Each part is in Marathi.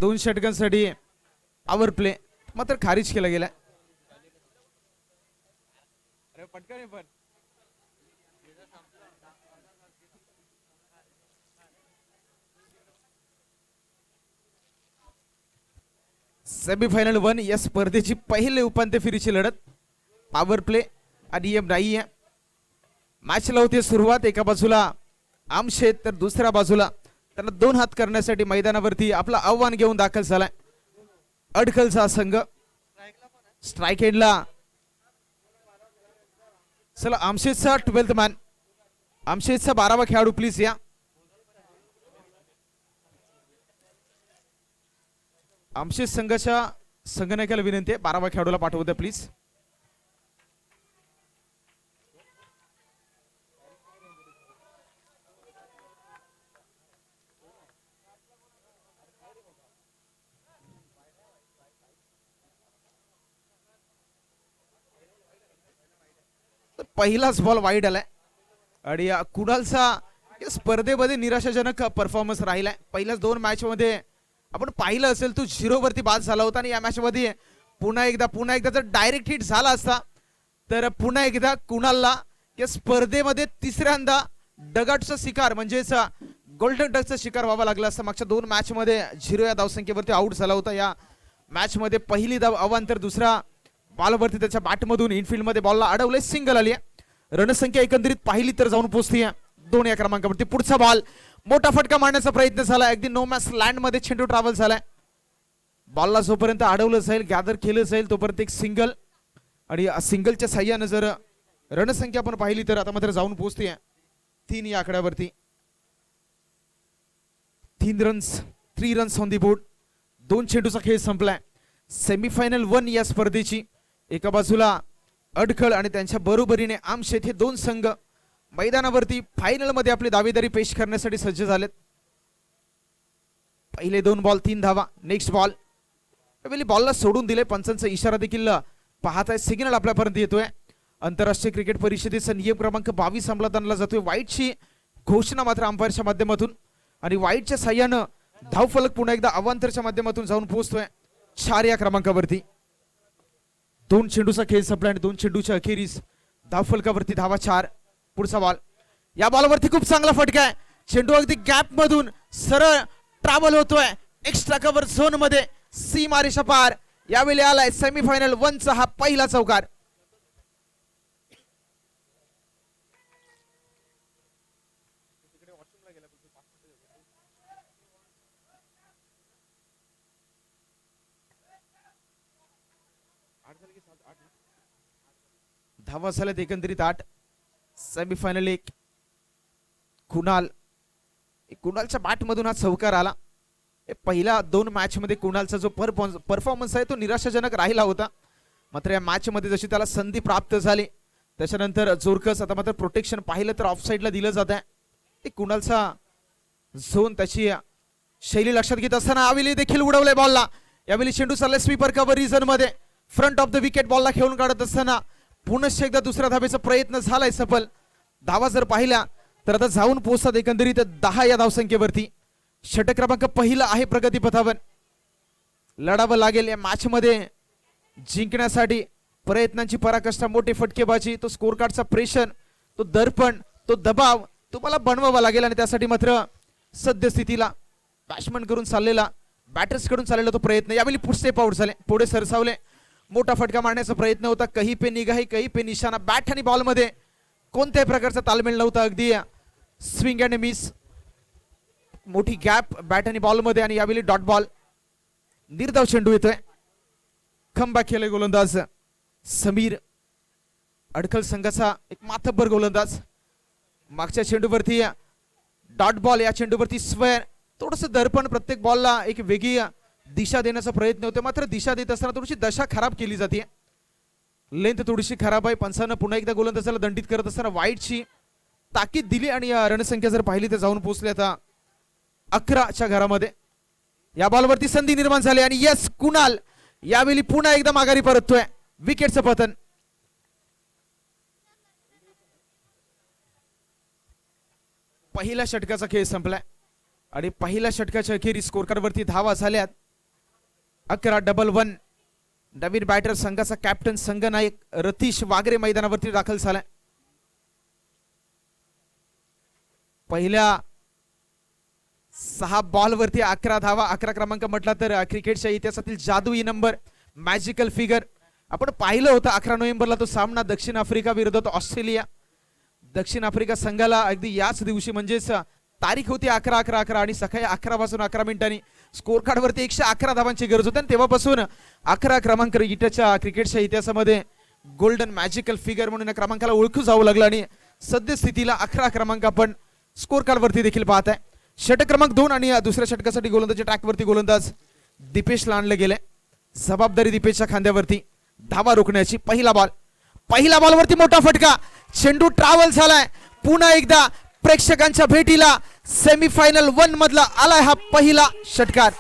2 षटकांसाठी पॉवर प्ले मात्र खारिज केला गेला. सेमीफायनल 1 या स्पर्धेची पहिली उपांत्य फेरीची लढत पॉवर प्ले आणि नियम नाही आहे. मॅचला होते सुरुवात. एका बाजूला आमशेत तर दुसऱ्या बाजूला त्यांना 2 हात करण्यासाठी मैदानावरती आपला आव्हान घेऊन दाखल झालाय अडखलचा संघ. स्ट्राईक एंडला चला आमशेतचा 12th मॅन, आमशेतचा 12वा खेळाडू प्लीज या. आमशेत संघाच्या संघनायकाला विनंती आहे 12वा खेळाडूला पाठवू द्या प्लीज. पहिलाच बॉल वाईड आलाय आणि कुणालचा या स्पर्धेमध्ये निराशाजनक परफॉर्मन्स राहिलाय. पहिल्याच 2 मॅच मध्ये आपण पाहिलं असेल तो 0 वरती बाद झाला होता आणि या मॅच मध्ये पुन्हा एकदा जर डायरेक्ट हिट झाला असता तर पुन्हा एकदा कुणालला या स्पर्धेमध्ये तिसऱ्यांदा डगआउटचा शिकार म्हणजेच गोल्डन डकचा शिकार व्हावा लागला असता. मागच्या 2 मॅच मध्ये 0 या धावसंख्येवरती आउट झाला होता. या मॅच मध्ये पहिली धाव अवांतर दुसरा बॉलवरती त्याच्या बॅटमधून इनफिल्ड मध्ये बॉलला अडवले, सिंगल आली. रणसंख्या एकंदरीत पाहिली तर जाऊन पोहोचते 2 या क्रमांकावरती. पुढचा बॉल मोठा फटका मारण्याचा प्रयत्न झाला. अगदी नो मॅच लँड मध्ये चेंडू ट्रॅव्हल झालाय. बॉलला जोपर्यंत अडवलं जाईल गॅदर केलं जाईल तोपर्यंत एक सिंगल आणि सिंगलच्या साह्यानं जर रणसंख्या आपण पाहिली तर आता मात्र जाऊन पोहोचते 3 या आकड्यावरती. 3 रन्स ऑन दी बोर्ड. 2 चेंडूचा खेळ संपलाय. सेमीफायनल 1 या स्पर्धेची एका बाजूला अडखळ आणि त्यांच्या बरोबरीने आमशेत हे 2 संघ मैदानावरती फायनल मध्ये आपली दावेदारी पेश करण्यासाठी सज्ज झालेत. पहिले 2 बॉल 3 धावा. नेक्स्ट बॉल बॉलला सोडून दिले. पंचांचा इशारा देखील पाहताय. सिग्नल आपल्यापर्यंत येतोय. आंतरराष्ट्रीय क्रिकेट परिषदेचा नियम क्रमांक 22 अंमलात आणला जातोय. वाईटची घोषणा मात्र अंपायरच्या माध्यमातून आणि वाईटच्या साह्यानं धावफलक पुन्हा एकदा अवांतरच्या माध्यमातून जाऊन पोहोचतोय 4 या क्रमांकावरती. 2 चेंडूचा खेळ संपला आणि 2 चेंडूच्या अखेरीस धावफलकावरती धावा 4. पुढचा बॉल. या बॉलवरती खूप चांगला फटका आहे. चेंडू अगदी गॅप मधून सरळ ट्रॅव्हल होतोय एक्स्ट्रा कव्हर झोन मध्ये. सीमारेषा पार. यावेळी आलाय सेमीफायनल 1 चा हा पहिला चौकार. धावा झाल्यात एकंदरीत 8. सेमीफायनल 1. कुणालच्या बॅट मधून हा चौकार आला. पहिल्या 2 मॅच मध्ये कुणालचा जो परफॉर्मन्स आहे तो निराशाजनक राहिला होता. मात्र या मॅच मध्ये जशी त्याला संधी प्राप्त झाली त्याच्यानंतर जोरकस आता मात्र प्रोटेक्शन पाहिलं तर ऑफ साइडला दिलं जात आहे. कुणालचा झोन त्याची शैली लक्षात घेत असताना यावेळी देखील उडवले बॉलला. यावेळी चेंडू चालले स्वीपर कव्हर रिजन मध्ये. फ्रंट ऑफ द विकेट बॉलला खेळून काढत असताना पुनश्च एकदा दुसऱ्या धावेचा प्रयत्न झालाय सफल. धावा जर पाहिल्या तर आता जाऊन पोहोचतात एकंदरीत 10 या धावसंख्येवरती. षटक क्रमांक पहिला आहे प्रगतीपथावर. लढावं लागेल या मॅच मध्ये जिंकण्यासाठी. प्रयत्नांची पराकाष्ठा, मोठी फटकेबाजी, तो स्कोर कार्डचा प्रेशर, तो दर्पण, तो दबाव तुम्हाला बनवावा लागेल आणि त्यासाठी मात्र सद्यस्थितीला बॅट्समन कडून चाललेला बॅटर्स कडून चाललेला तो प्रयत्न. यावेळी स्टेप आउट झाले, पुढे सरसावले. मोठा फटका मारण्याचा प्रयत्न होता. कहीं पे निगाही कहीं पे निशाणा. बॅट आणि बॉल मध्ये कोणत्याही प्रकारचा तालमेल नव्हता. अगदी स्विंग अँड मिस. मोठी गॅप बॅट आणि बॉल मध्ये आणि यावेळी डॉट बॉल. निर्धाव चेंडू येतोय. कमबॅक केले गोलंदाज समीर. अडखल संघाचा एक माथब्बर गोलंदाज. मागच्या चेंडूवरती डॉट बॉल, या चेंडूवरती स्क्वेअर. थोडंसं दर्पण, प्रत्येक बॉलला एक वेगळी दिशा देण्याचा प्रयत्न होतो. मात्र दिशा देत असताना थोडीशी दशा खराब केली जाते. लेंथ थोडीशी खराब आहे. पंचानं पुन्हा एकदा गोलंदाजाला दंडित करत असताना वाईटची ताकीद दिली आणि रणसंख्या जर पाहिली तर जाऊन पोहोचली आता 11च्या घरामध्ये. या बॉलवरती संधी निर्माण झाली आणि यस, कुणाल यावेळी पुन्हा एकदा माघारी परततोय. विकेटचं पतन. पहिल्या षटकाचा खेळ संपलाय आणि पहिल्या षटकाच्या अखेरीस स्कोर कार्डवरती धावा झाल्यात 11-1. नवीन बॅटर संघाचा कॅप्टन संघनायक रतीश वागरे मैदानावरती दाखल झालाय. पहिल्या 6 बॉलवरती 11 धावा. 11 क्रमांक म्हटला तर क्रिकेटच्या इतिहासातील जादुई नंबर, मॅजिकल फिगर. आपण पाहिलं होतं 11 नोव्हेंबरला तो सामना दक्षिण आफ्रिका विरुद्ध ऑस्ट्रेलिया. दक्षिण आफ्रिका संघाला अगदी याच दिवशी म्हणजेच तारीख होती 11-11-11 आणि सकाळी 11 वाजून 11 मिनिटांनी स्कोर कार्डवरती 111 धावांची गरज होती. आणि तेव्हापासून 11 क्रमांक क्रिकेटच्या इतिहासामध्ये गोल्डन मॅजिकल फिगर म्हणून या क्रमांकाला ओळखू जावं लागलं आणि सद्यस्थितीला 11 क्रमांक आपण स्कोर कार्डवरती देखील पाहत आहे. षटक क्रमांक 2 आणि दुसऱ्या षटकासाठी गोलंदाजी ट्रॅकवरती गोलंदाज दीपेशला आणले गेले. जबाबदारी दीपेशच्या खांद्यावरती धावा रोखण्याची. पहिला बॉलवरती मोठा फटका. चेंडू ट्रॅव्हल झालाय. पुन्हा एकदा प्रेक्षकांच्या भेटीला सेमीफायनल 1 मधला आलाय हा पहिला षटकार.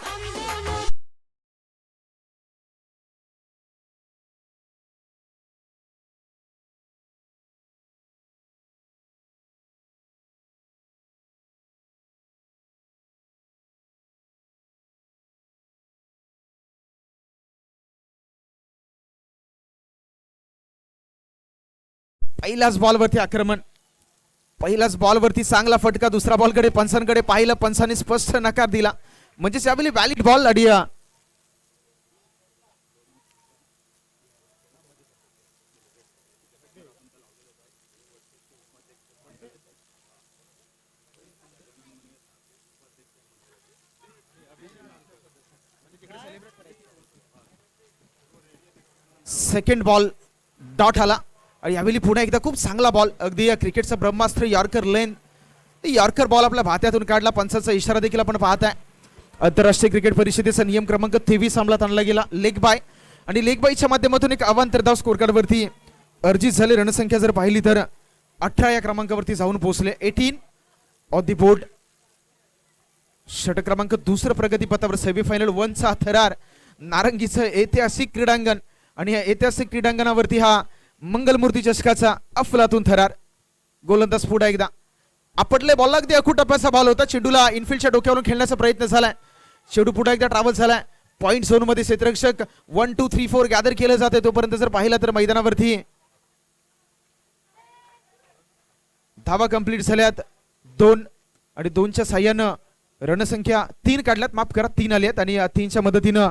पहिल्याच बॉलवरती आक्रमण. पहिल्याच बॉलवरती चांगला फटका. दुसरा बॉलकडे पंचांकडे पाहिलं. पंचांनी स्पष्ट नकार दिला. म्हणजे त्यावेळी valid ball idea. Second ball dot आला. आणि यावेळी पुन्हा एकदा खूप चांगला बॉल. अगदी या क्रिकेटचा ब्रह्मास्त्र यॉर्कर लेन. यॉर्कर बॉल आपल्या भात्यातून काढला. पंचाचा इशारा देखील आपण पाहत आहे. आंतरराष्ट्रीय क्रिकेट परिषदेचा नियम क्रमांक 23 अंमलात आणला गेला. लेग बाय आणि लेग बायच्या माध्यमातून एक अवांतर धाव स्कोर कार्डवरती अर्जित झाले. रणसंख्या जर पाहिली तर 18 या क्रमांकावरती जाऊन पोहोचले. 18 ऑन दी बोर्ड. षटक क्रमांक 2 प्रगतीपथावर सेमीफायनल 1 चा थरार. नारंगीचं ऐतिहासिक क्रीडांगण आणि या ऐतिहासिक क्रीडांगणावरती हा मंगलमूर्ती चषकाचा अफलातून थरार. गोलंदाज पुढे एकदा आपटले. बॉल अगदी अखूट टप्प्याचा बॉल होता. चेंडूला इनफिल्डच्या डोक्यावरून खेळण्याचा प्रयत्न झालाय. चेंडू पुढे एकदा ट्रॅव्हल झालाय. पॉइंट झोन मध्ये क्षेत्ररक्षक 1 2 3 4 गॅदर केलं जाते. तोपर्यंत जर पाहिलं तर मैदानावरती धावा कंप्लीट झाल्यात 2 आणि 2च्या साह्यानं रणसंख्या 3 काढल्यात. माफ करा 3 आल्यात आणि 3च्या मदतीनं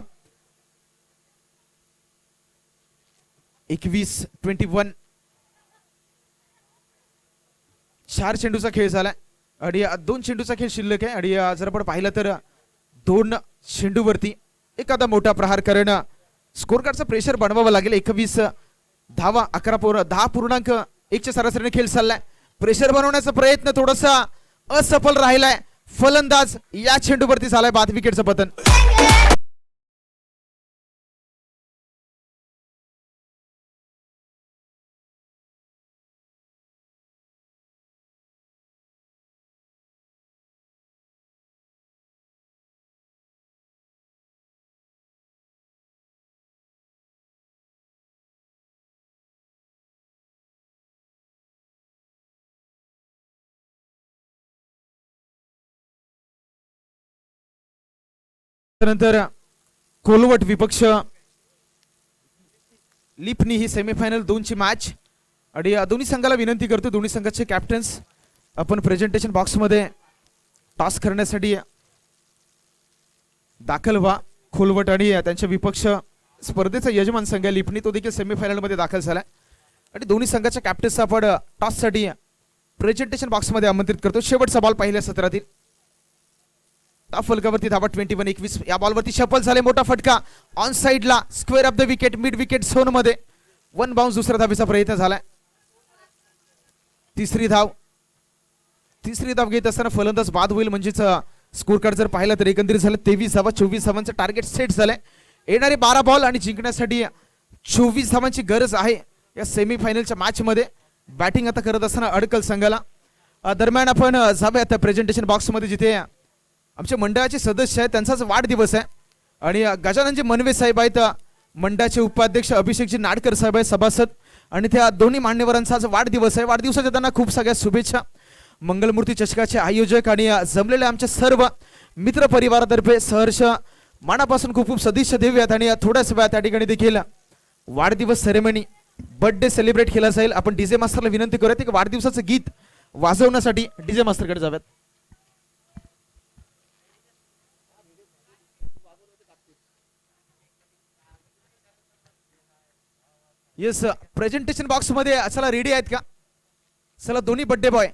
21-21 4 चेंडूचा खेळ झालाय आणि 2 चेंडूचा खेळ शिल्लक आहे. आणि जर आपण पाहिलं तर 2 चेंडूवरती एखादा मोठा प्रहार करणं स्कोर कार्डचं प्रेशर बनवावं लागेल. 21 धावा 10.1च्या सरासरीने खेळ चाललाय. प्रेशर बनवण्याचा प्रयत्न थोडासा असफल राहिलाय. फलंदाज या चेंडूवरती झालाय बाद. विकेटचं पतन. त्यानंतर कोलवट विपक्ष लिपनी ही सेमीफायनल 2 ची मॅच. आणि दोन्ही संघाला विनंती करतो, दोन्ही संघाचे कॅप्टन्स आपण प्रेझेंटेशन बॉक्स मध्ये टॉस करण्यासाठी दाखल व्हा. कोलवट आणि त्यांच्या विपक्ष स्पर्धेचा यजमान संघ लिपनी तो देखील सेमीफायनल मध्ये दाखल झालाय. आणि दोन्ही संघाच्या कॅप्टन्स आपण टॉस साठी प्रेझेंटेशन बॉक्स मध्ये आमंत्रित करतो. शेवटचा बॉल पहिल्या सत्रातील. फलकावरती धावा 21-21. या बॉलवरती शफल झाले. मोठा फटका ऑन साइडला. Square of the wicket. Mid wicket zone मध्ये 1 बाउन्स. दुसऱ्या धावेचा प्रयत्न झालाय. तिसरी धाव घेत असताना फलंदाज बाद होईल. म्हणजेच स्कोर कार्ड जर पाहिला तर एकंदरीत झालं 23 धावा. 24 धावांचं टार्गेट सेट झालंय. येणारे 12 बॉल आणि जिंकण्यासाठी 24 धावांची गरज आहे या सेमीफायनलच्या मॅच मध्ये. बॅटिंग आता करत असताना अडकल संघाला. दरम्यान आपण जाऊयात प्रेझेंटेशन बॉक्स मध्ये जिथे आमच्या मंडळाचे सदस्य आहेत. त्यांचाच वाढदिवस आहे आणि गजाननजी मनवे साहेब आहेत मंडळाचे उपाध्यक्ष. अभिषेकजी नाडकर साहेब आहेत सभासद. आणि त्या दोन्ही मान्यवरांचा आज वाढदिवस आहे. वाढदिवसाच्या त्यांना खूप सगळ्या शुभेच्छा. मंगलमूर्ती चषकाचे आयोजक आणि जमलेल्या आमच्या सर्व मित्र परिवारातर्फे सहर्ष मनापासून खूप खूप सदिच्छा देऊयात आणि थोड्याच वेळा त्या ठिकाणी देखील वाढदिवस सेरेमनी बर्थडे सेलिब्रेट केला जाईल. आपण डीजे मास्टरला विनंती करूयात की वाढदिवसाचं गीत वाजवण्यासाठी डीजे मास्टरकडे जाव्यात. येस, प्रेझेंटेशन बॉक्स मध्ये चला रेडी आहेत का? चला दोन्ही बर्थडे बॉय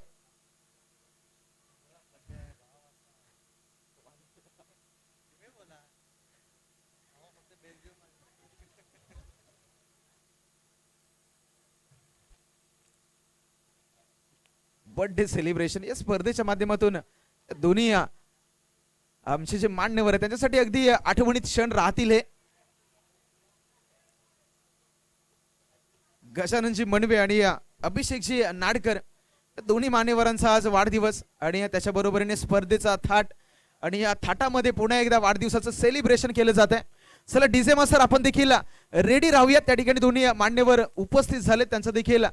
बर्थडे सेलिब्रेशन या स्पर्धेच्या माध्यमातून दोन्ही आमचे जे मान्यवर आहेत त्यांच्यासाठी अगदी आठवणीत क्षण राहतील. हे गजाननजी मनवे आणि अभिषेकजी नाडकर दोन्ही मान्यवरांचा आज वाढदिवस आणि त्याच्या बरोबरीने स्पर्धेचा थाट आणि या थाटामध्ये पुन्हा एकदा वाढदिवसाचं सेलिब्रेशन केलं जात आहे. चला डीजे मास्टर आपण देखील रेडी राहूयात. त्या ठिकाणी दोन्ही मान्यवर उपस्थित झाले, त्यांचं देखील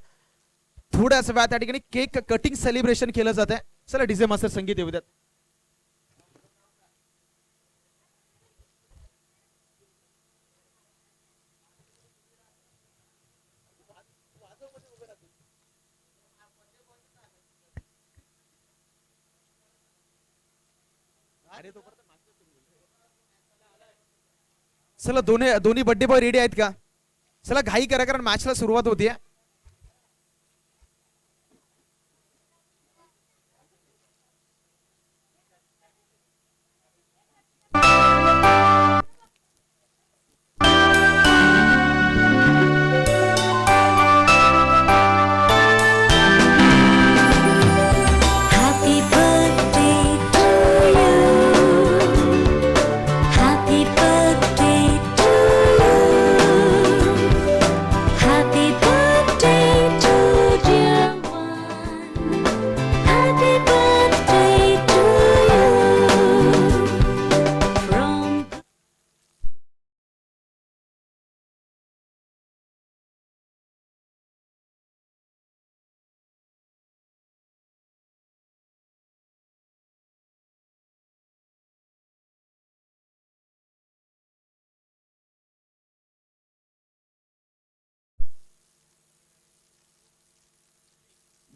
थोड्याच वेळा त्या ठिकाणी केक कटिंग सेलिब्रेशन केलं जात आहे. चला डीजे मास्टर संगीत येऊ द्यात. चला दोन्ही बर्थडे बॉय रेडी आहेत का? चला घाई करा कारण मॅचला सुरुवात होतीये.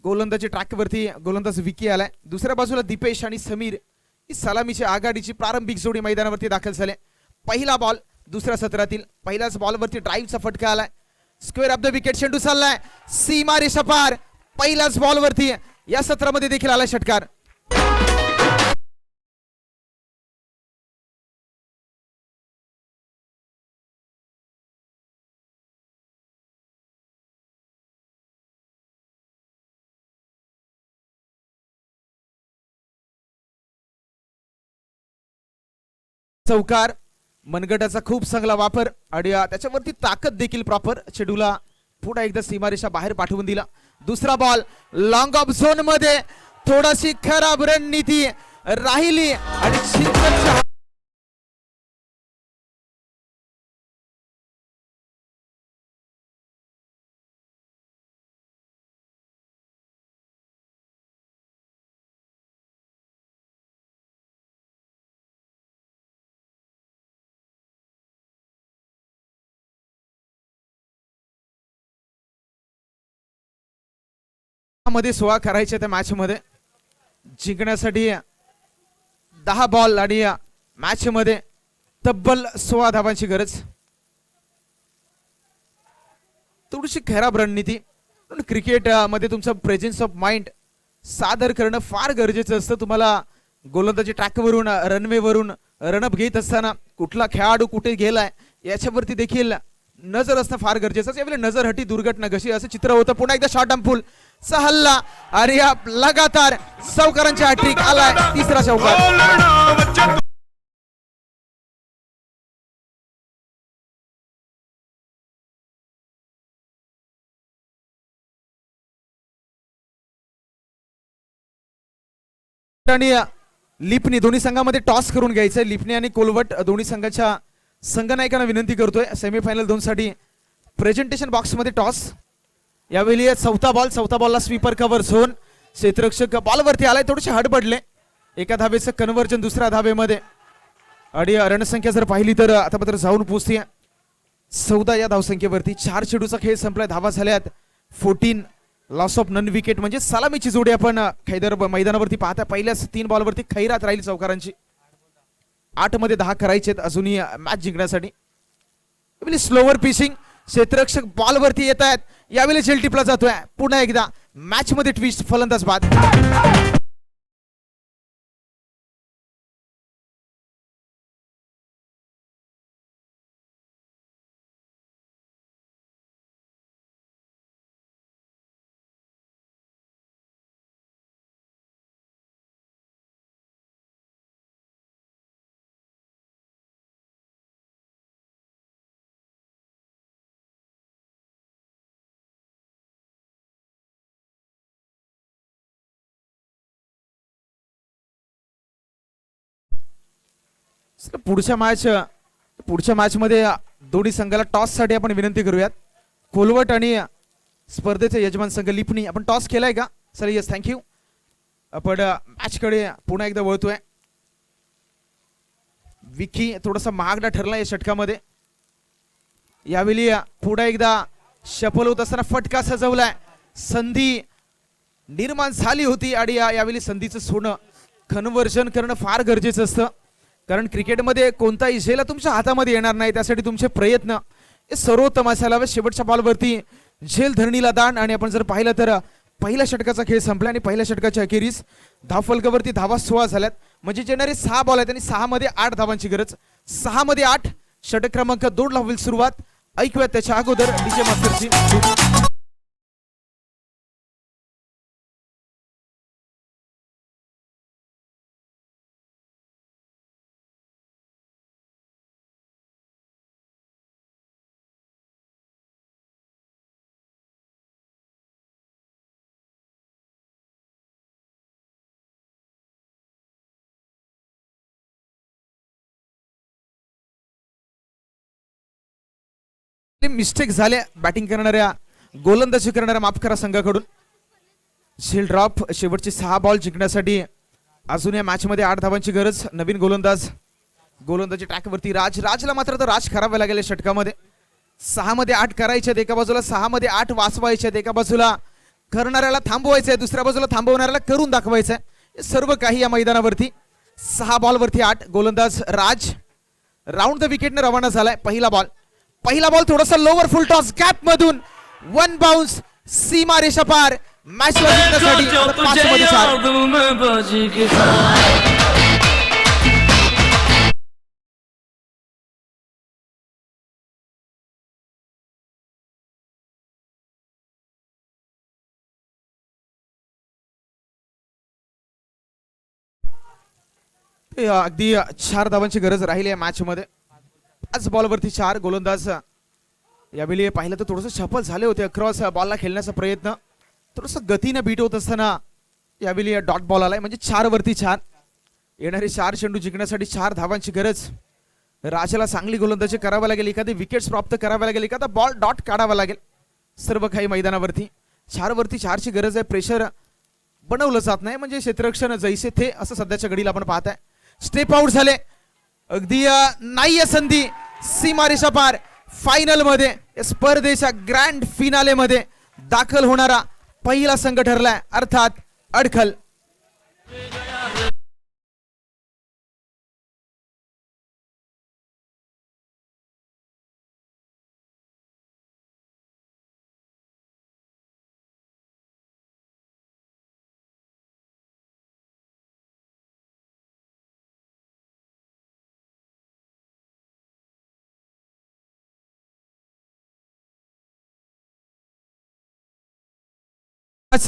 गोलंदाजी ट्रॅकवरती गोलंदाज विकी आलाय. दुसऱ्या बाजूला दीपेश आणि समीर ही सलामीची आघाडीची प्रारंभिक जोडी मैदानावरती दाखल झाले. पहिला बॉल दुसऱ्या सत्रातील पहिल्याच बॉलवरती ड्राईव्हचा फटका आलाय. स्क्वेअर ऑफ द विकेट चेंडू चाललाय सीमा रेषा पार. पहिल्याच बॉलवरती या सत्रामध्ये देखील आलाय षटकार. चौकार मनगटाचा खूप चांगला वापर आणि त्याच्यावरती ताकद देखील प्रॉपर. चेडूला पुन्हा एकदा सीमारेषा बाहेर पाठवून दिला. दुसरा बॉल लॉंग ऑफ झोन मध्ये थोडीशी खराब रणनीती राहिली आणि मध्ये 16 करायचे त्या मॅच मध्ये जिंकण्यासाठी 10 बॉल आणि मॅच मध्ये तब्बल 16 धावांची गरज. थोडीशी खराब रणनीती. क्रिकेट मध्ये तुमचं प्रेझेन्स ऑफ माइंड सादर करणं फार गरजेचं असतं. तुम्हाला गोलंदाजी ट्रॅकवरून रनवेवरून रनअप घेत असताना कुठला खेळाडू कुठे गेलाय याच्यावरती देखील नजर असणं फार गरजेचं. यावेळी नजर हटी दुर्घटना घशी असं चित्र होतं. पुन्हा एकदा शॉट अँड पुल हल्ला आणि लगातार चौकारांची हॅट्रिक आलाय. तिसरा चौकार. आणि लिपणी दोन्ही संघामध्ये टॉस करून घ्यायचंय. लिपणी आणि कोलवट दोन्ही संघाच्या संघनायकांना विनंती करतोय सेमीफायनल 2 साठी प्रेझेंटेशन बॉक्स मध्ये टॉस. यावेळी चौथा बॉलला स्वीपर कव्हर झोन. क्षेत्ररक्षक बॉलवरती आलाय. थोडेसे हडबडले. एका धावेचं कन्व्हर्जन दुसऱ्या धावेमध्ये आणि रणसंख्या जर पाहिली तर आता मात्र जाऊन पोहोचते 14 या धावसंख्येवरती. 4 चेंडूचा खेळ संपलाय, धावा झाल्यात 14. लॉस ऑफ नन विकेट म्हणजे सलामीची जोडी आपण खैदर मैदानावरती पाहता. पहिल्याच 3 बॉलवरती खैरात राहील चौकारांची. 8 मध्ये 10 करायचे अजूनही मॅच जिंकण्यासाठी. स्लोवर पिचिंग, क्षेत्ररक्षक बॉलवरती येत आहेत. यावेळी झेल टिपला जातोय. पुन्हा एकदा मॅच मध्ये ट्विस्ट, फलंदाज बाद. पुढच्या मॅच मध्ये दोन्ही संघाला टॉस साठी आपण विनंती करूयात. कोलवट आणि स्पर्धेचे यजमान संघ लिपणी, आपण टॉस केलाय का सर? Yes, thank you. आपण मॅच कडे पुन्हा एकदा वळतोय. विकी थोडासा महागडा ठरला या षटकामध्ये. यावेळी पुन्हा एकदा शफल होत असताना फटका सजवलाय. संधी निर्माण झाली होती आणि यावेळी संधीचं सोनं कन्व्हर्जन करणं फार गरजेचं असतं. कारण क्रिकेटमध्ये कोणताही झेल तुमच्या हातामध्ये येणार नाही. त्यासाठी तुमचे प्रयत्न हे सर्वोत्तम असायला हवे. शेवटच्या बॉलवरती झेल धरणीला दान. आणि आपण जर पाहिलं तर पहिल्या षटकाचा खेळ संपला आणि पहिल्या षटकाच्या अखेरीस धावफलकावरती धावा 16 झाल्यात. म्हणजे येणारे 6 बॉल आहेत आणि 6 मध्ये 8 धावांची गरज. 6 मध्ये 8. षटक क्रमांक 2 ला होईल सुरुवात. ऐकूयात त्याच्या अगोदर डीजे मास्टरची. मिस्टेक झाल्या बॅटिंग करणाऱ्या, गोलंदाजी करणाऱ्या माफ करा संघाकडून. झेल ड्रॉप. शेवटचे 6 बॉल जिंकण्यासाठी अजून या मॅच मध्ये 8 धावांची गरज. नवीन गोलंदाजी ट्रॅकवरती राजला मात्र तर राज करावे लागेल षटकामध्ये. 6 मध्ये 8 करायचे एका बाजूला, 6 मध्ये 8 वाचवायचे एका बाजूला. करणाऱ्याला थांबवायचंय, दुसऱ्या बाजूला थांबवणाऱ्याला करून दाखवायचंय. सर्व काही या मैदानावरती. 6 बॉलवरती 8. गोलंदाज राज राऊंड द विकेटने रवाना झालाय. पहिला बॉल थोडासा लोवर फुल टॉस गॅप मधून 1 बाउन्स, सीमा रेषा पार. मॅचला जिंकण्यासाठी 5 मध्ये 4. अगदी 4 धावांची गरज राहिली आहे मॅच मध्ये. 5 बॉलवरती 4. गोलंदाज यावेळी पाहिलं तर थोडंसं सफल झाले होते. अक्रॉस बॉलला खेळण्याचा प्रयत्न थोडंसं गतीने बीट होत असताना यावेळी डॉट बॉल आलाय. म्हणजे 4 वरती 4. येणारे 4 चेंडू जिंकण्यासाठी 4 धावांची गरज. राजाला चांगली गोलंदाजी करावा लागेल, एखादी विकेट्स प्राप्त करावा लागेल, एखादा बॉल डॉट काढावा लागेल. सर्व काही मैदानावरती 4 वरती 4 ची गरज आहे. प्रेशर बनवलं जात नाही, म्हणजे क्षेत्ररक्षण जैसे थे असं सध्याच्या घडीला आपण पाहताय. स्टेप आउट झाले. अगदी नाहीये संधी. सीमारेषा पार. फायनल मध्ये स्पर्धेच्या ग्रँड फिनाले मध्ये दाखल होणारा पहिला संघ ठरलाय, अर्थात अडखल.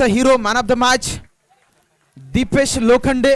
Hero man of the match Dipesh Lokhande.